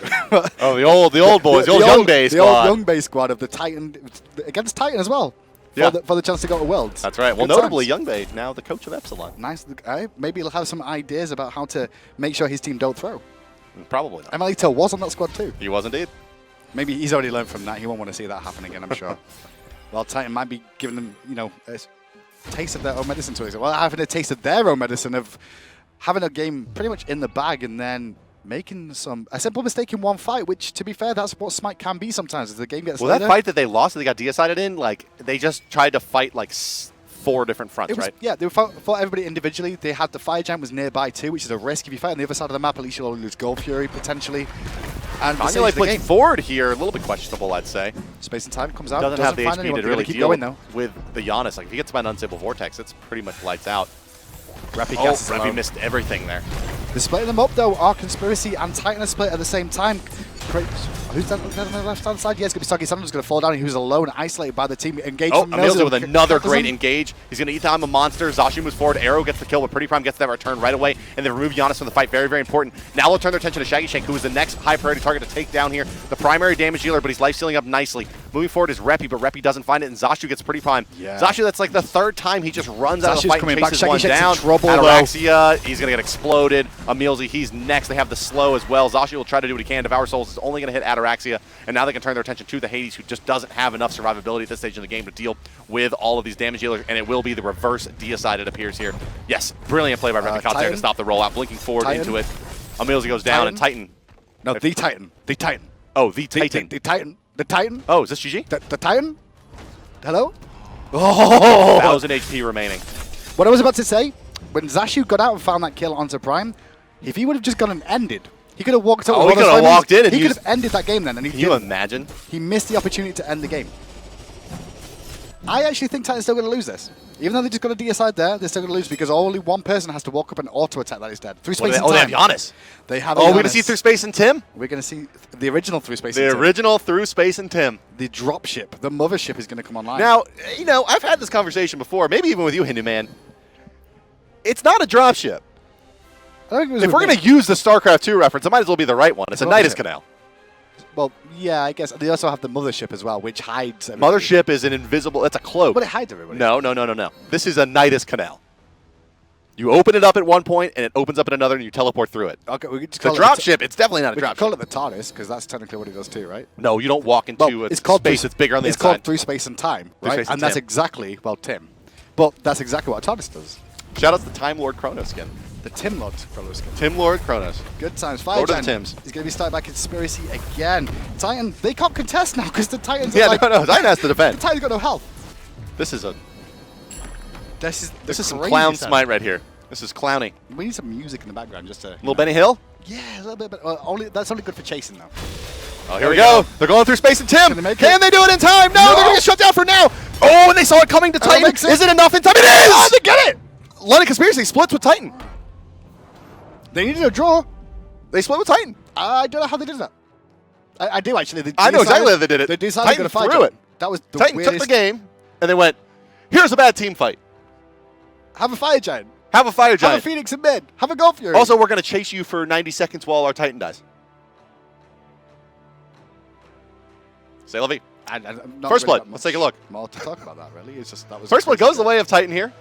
Oh, the old boys, the old Young Bay squad. The old Young Bay squad of the Titan, against Titan as well. For the chance to go to Worlds. That's right. Well, notably, Young Bay, now the coach of Epsilon. Nice. Maybe he'll have some ideas about how to make sure his team don't throw. Probably not. EmilZy was on that squad too. He was indeed. Maybe he's already learned from that. He won't want to see that happen again, I'm sure. Well, Titan might be giving them, a taste of their own medicine to it. Well, having a taste of their own medicine of having a game pretty much in the bag and then making a simple mistake in one fight, which, to be fair, that's what Smite can be sometimes. As the game gets later. That fight that they lost, that they got decided in, like, they just tried to fight, like, 4 different fronts, right? Yeah, they fought everybody individually. They had the Fire Giant was nearby too, which is a risk. If you fight on the other side of the map, at least you'll only lose Gold Fury, potentially. And Kanyelife plays forward here, a little bit questionable, I'd say. Space and Time comes out. Doesn't have the find HP anyone. to really keep deal going, though. with the Janus. Like, if he gets by an unstable vortex, it's pretty much lights out. Repikas Repi missed everything there. They're splitting them up, though. Our Conspiracy and Titan are split at the same time. Who's on the left-hand side? Yeah, it's going to be SoggySaandal who's going to fall down. He was alone, isolated by the team. Engaged from EmilZy with another great engage. He's going to eat down a monster. Zashu moves forward. Aero gets the kill, but PrettyPrime gets that return right away. And they remove Janus from the fight. Very, very important. Now they'll turn their attention to ShaggyShank, who is the next high-priority target to take down here. The primary damage dealer, but he's life-stealing up nicely. Moving forward is Repi, but Repi doesn't find it, and Zashu gets PrettyPrime. Yeah. Zashu, that's like the 3rd time he just runs out of the fight and chases one down. Ataraxia, he's going to get exploded. EmilZy, he's next. They have the slow as well. Zashu will try to do what he can. Devour Souls is only going to hit Ataraxia, and now they can turn their attention to the Hades, who just doesn't have enough survivability at this stage in the game to deal with all of these damage dealers, and it will be the reverse deicide, it appears here. Yes, brilliant play by Repikas there to stop the rollout, blinking forward into it. EmilZy goes down, and Titan. No, the Titan. The Titan. Oh, the Titan. The Titan. The Titan. Oh, is this GG? The Titan? Hello? Oh! 1,000 HP remaining. What I was about to say, when Zashu got out and found that kill onto Prime, if he would have just gone and ended, he could have walked up. Oh, he could have walked in and he could have ended that game then. And can you imagine? He missed the opportunity to end the game. I actually think Titan's still going to lose this. Even though they just got a deicide there, they're still going to lose because only one person has to walk up and auto-attack that is dead. Through space and time. Oh, they have Janus. They have we're going to see Through Space and Tim? We're going to see the original Through Space and Tim. The original Through Space and Tim. The dropship, the mothership is going to come online. Now, I've had this conversation before, maybe even with you, Hindu Man. It's not a dropship. If we're going to use the StarCraft 2 reference, it might as well be the right one. It's a Nidus Canal. Well, yeah, I guess. They also have the mothership as well, which hides everything. Mothership is an invisible, it's a cloak. But it hides everybody. No. This is a Nidus Canal. You open it up at one point, and it opens up at another, and you teleport through it. Okay, we could just call it dropship. It's definitely not a dropship. We call it the TARDIS, because that's technically what it does too, right? No, you don't walk into a space that's bigger on the inside. It's called Through Space and Time, right? And that's exactly, Tim. But that's exactly what a TARDIS does. Shout out to the Time Lord Chronos skin. The Tim Lord Chronos skin. Tim Lord Chronos. Good times. Fire Giant. Tims. He's going to be starting back Conspiracy again. Titan, they can't contest now because the Titans are no, Titan has to defend. The Titan's got no health. This is some clown smite right here. This is clowny. We need some music in the background just to... Little Benny Hill? Yeah, a little bit, but that's only good for chasing though. Oh, here we go. They're going through space and Tim. Can they do it in time? No, they're going to get shut down for now. Oh, and they saw it coming to Titan. Is it enough in time? It is! Oh, they get it! London Conspiracy splits with Titan. They needed a draw. They split with Titan. I don't know how they did that. I do actually. I know exactly how they did it. They decided to fight through it. That was the Titan weirdest. took the game, and they went, here's a bad team fight. Have a Fire Giant. Have a Fire Giant. Have a Phoenix in mid. Have a Gold Fury. Also, we're going to chase you for 90 seconds while our Titan dies. Say la vie. And First Blood. Let's take a look. More to talk about that, really. It's just that was First Blood goes the way of Titan here,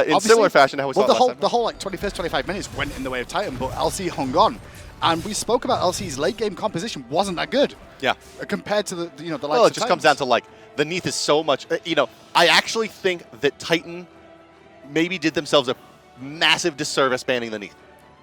in similar fashion to how we saw the last time. the whole like 21st, 25 minutes went in the way of Titan, but LC hung on. And we spoke about LC's late game composition wasn't that good. Yeah. Compared to the likes Well, it of just comes down to like the Neith is so much. I actually think that Titan maybe did themselves a massive disservice banning the Neith.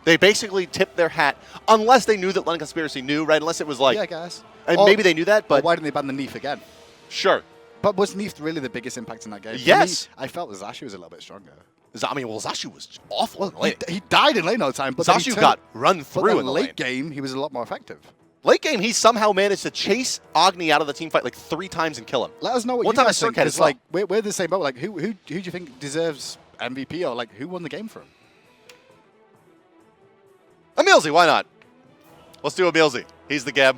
They basically tipped their hat, unless they knew that London Conspiracy knew, right? Unless it was like, yeah, I guess. And maybe they knew that, but why didn't they ban the Neith again? Sure. But was Neith really the biggest impact in that game? Yes. For me, I felt that Zashu was a little bit stronger. Zashu was awful. Well, he died in lane all the time, but Zashu got run through in the late game. He was a lot more effective. Late game, he somehow managed to chase Agni out of the team fight like 3 times and kill him. Let us know what One you time guys think. Serqet as well. Like we're the same boat. Like who do you think deserves MVP, or like who won the game for him? EmilZy, why not? Let's do EmilZy. He's the Geb.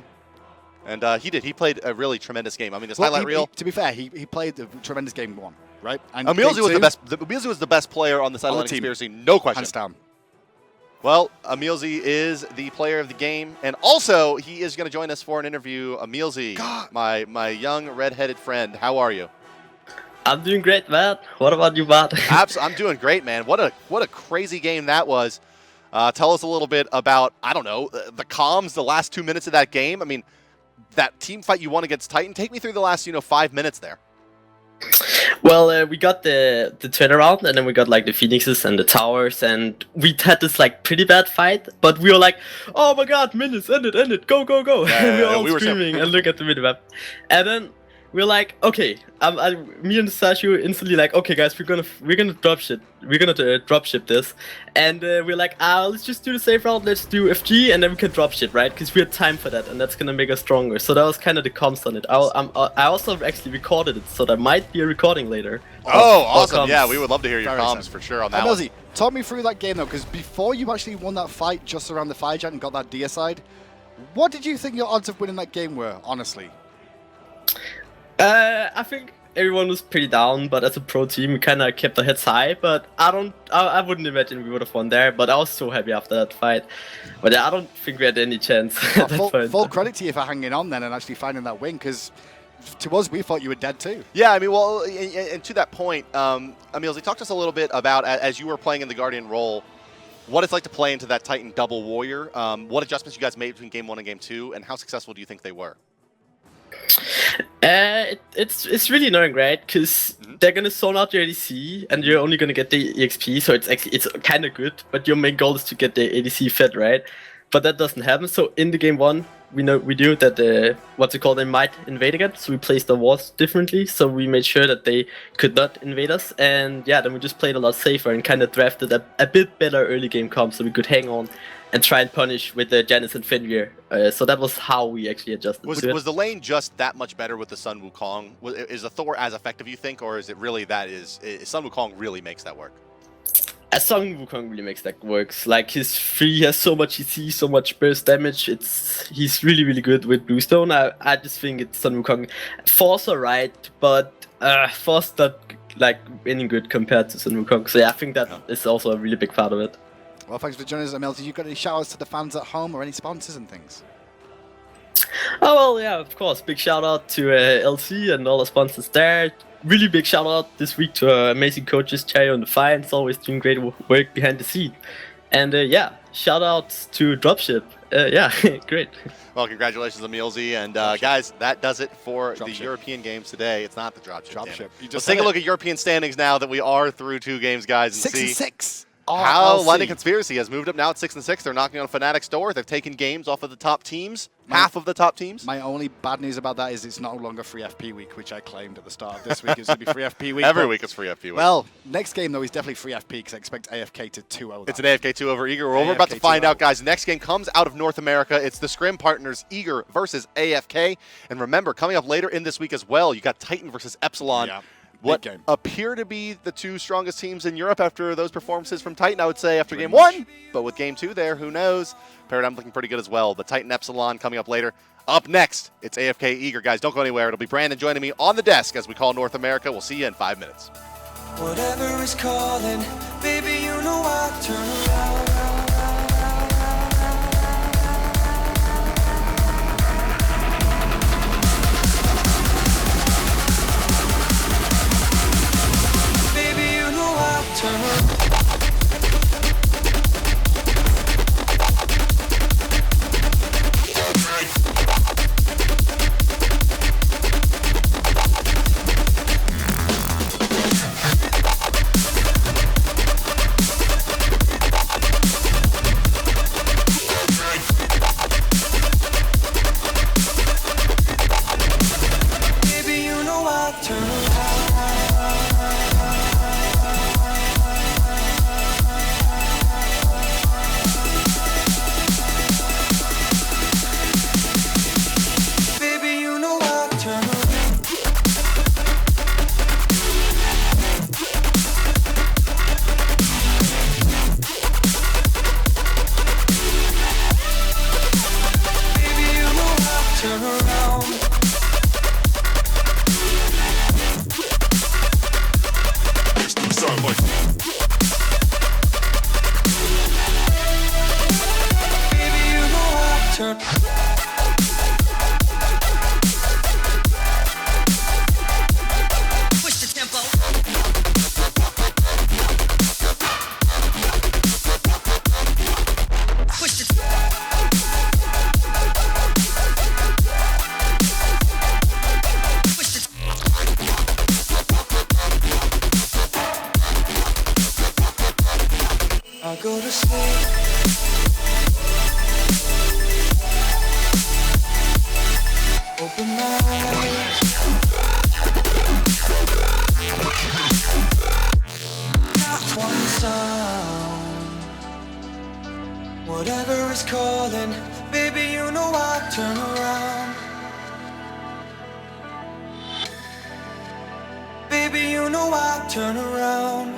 And he played a really tremendous game. I mean, this highlight reel. To be fair, he played a tremendous game 1, right? And EmilZy was the best. EmilZy was the best player on the side of the Conspiracy, no question. Hands down. Well, EmilZy is the player of the game, and also he is going to join us for an interview. EmilZy, my young red-headed friend, how are you? I'm doing great, Matt. What about you, Matt? I'm doing great, man. What a crazy game that was. Tell us a little bit about, I don't know, the comms, the last 2 minutes of that game. I mean, that team fight you won against Titan. Take me through the last 5 minutes there. Well, we got the turnaround, and then we got like the Phoenixes and the towers, and we had this like pretty bad fight, but we were like, oh my god, minutes, end it, go. And we were all screaming and look at the minimap. And then we're like, okay, me and Zashu instantly like, okay guys, we're gonna drop ship. We're gonna drop ship this, and we're like, let's just do the safe route. Let's do FG, and then we can drop ship, right? Because we had time for that, and that's gonna make us stronger. So that was kind of the comms on it. I also actually recorded it, so there might be a recording later. Oh, awesome! Yeah, we would love to hear your comms for sure on that one. Talk me through that game though, because before you actually won that fight just around the fire giant and got that deer side, what did you think your odds of winning that game were, honestly? I think everyone was pretty down, but as a pro team, we kind of kept our heads high. But I wouldn't imagine we would have won there. But I was so happy after that fight. But yeah, I don't think we had any chance. Full credit to you for hanging on then and actually finding that win, because to us, we thought you were dead too. Yeah, I mean, well, and to that point, EmilZy, talk to us a little bit about, as you were playing in the Guardian role, what it's like to play into that Titan double warrior, what adjustments you guys made between Game 1 and Game 2, and how successful do you think they were? It's really annoying, right? Because they're gonna zone out your ADC, and you're only gonna get the EXP, so it's kind of good. But your main goal is to get the ADC fed, right? But that doesn't happen. So in the Game 1, we knew that they might invade again. So we placed the walls differently. So we made sure that they could not invade us. And yeah, then we just played a lot safer and kind of drafted a bit better early game comp, so we could hang on and try and punish with the Janus and Fenrir. So that was how we actually adjusted. Was the lane just that much better with the Sun Wukong? Is the Thor as effective, you think, or is it really Sun Wukong really makes that work? Sun Wukong really makes that work. Like his free has so much EC, so much burst damage. He's really, really good with Bluestone. I just think it's Sun Wukong. Force alright, but Force not like any good compared to Sun Wukong. So yeah, I think that is also a really big part of it. Well, thanks for joining us, EmilZy. You got any shout-outs to the fans at home or any sponsors and things? Oh, well, yeah, of course. Big shout-out to LC and all the sponsors there. Really big shout-out this week to our amazing coaches, Cherry and the Fines, always doing great work behind the scene. And yeah, shout-outs to Dropship. Yeah, great. Well, congratulations, EmilZy. And guys, that does it for the European games today. It's not the Dropship. Let's take a look at European standings now that we are through 2 games, guys, and 6 and 6. How London Conspiracy has moved up now at 6 and 6. They're knocking on Fnatic's door. They've taken games off of the top teams, half of the top teams. My only bad news about that is it's no longer free FP week, which I claimed at the start of this week. It's going to be free FP week. Every week it's free FP week. Well, next game, though, is definitely free FP because I expect AFK to 2-0 that. It's an AFK 2 over Eager. We're about to find out, guys. The next game comes out of North America. It's the Scrim partners Eager versus AFK. And remember, coming up later in this week as well, you got Titan versus Epsilon. Yeah. What appear to be the 2 strongest teams in Europe after those performances from Titan, I would say, after Game 1. But with Game 2 there, who knows? Paradigm looking pretty good as well. But Titan Epsilon coming up later. Up next, it's AFK Eager. Guys, don't go anywhere. It'll be Brandon joining me on the desk as we call North America. We'll see you in 5 minutes. Whatever is calling, baby, you know I turn around. turn around. Go to sleep. Open my eyes. Not one sound. Whatever is calling, baby, you know I turn around. Baby, you know I turn around.